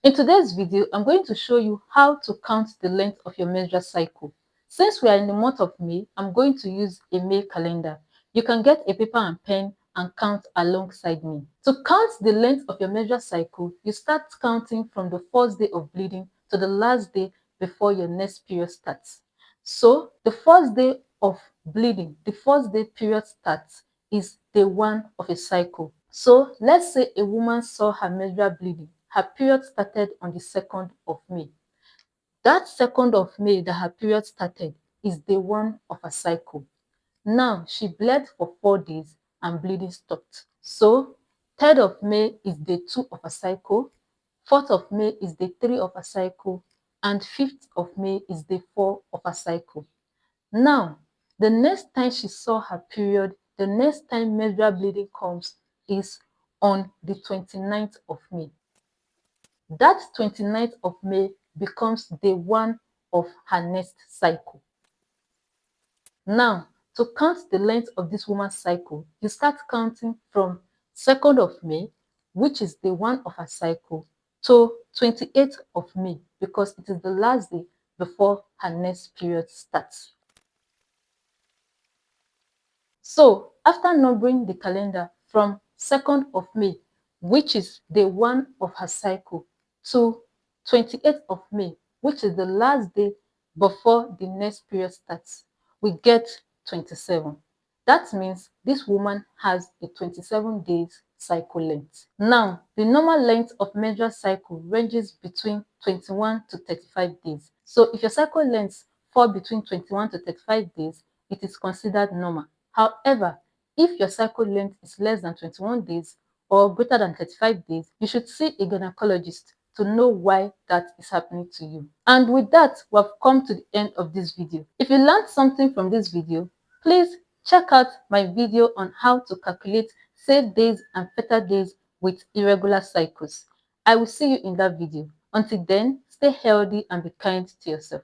In today's video, I'm going to show you how to count the length of your menstrual cycle. Since we are in the month of May, I'm going to use a May calendar. You can get a paper and pen and count alongside me. To count the length of your menstrual cycle, you start counting from the first day of bleeding to the last day before your next period starts. So, the first day of bleeding, the first day period starts is day 1 of a cycle. So let's say a woman saw her menstrual bleeding. Her period started on the 2nd of May. That 2nd of May that her period started is day 1 of her cycle. Now she bled for 4 days and bleeding stopped. So 3rd of May is day 2 of her cycle, 4th of May is day 3 of her cycle, and 5th of May is day 4 of her cycle. Now, the next time she saw her period, the next time menstrual bleeding comes is on the 29th of May. That 29th of May becomes day 1 of her next cycle. Now, to count the length of this woman's cycle, you start counting from 2nd of May, which is day 1 of her cycle, to 28th of May, because it is the last day before her next period starts. So after numbering the calendar from 2nd of May, which is day 1 of her cycle, to 28th of May, which is the last day before the next period starts, we get 27. That means this woman has a 27 days cycle length. Now, the normal length of menstrual cycle ranges between 21 to 35 days. So if your cycle length fall between 21 to 35 days, it is considered normal. However, if your cycle length is less than 21 days or greater than 35 days, you should see a gynecologist to know why that is happening to you. And with that, we have come to the end of this video. If you learned something from this video, please check out my video on how to calculate safe days and fertile days with irregular cycles. I will see you in that video. Until then, stay healthy and be kind to yourself.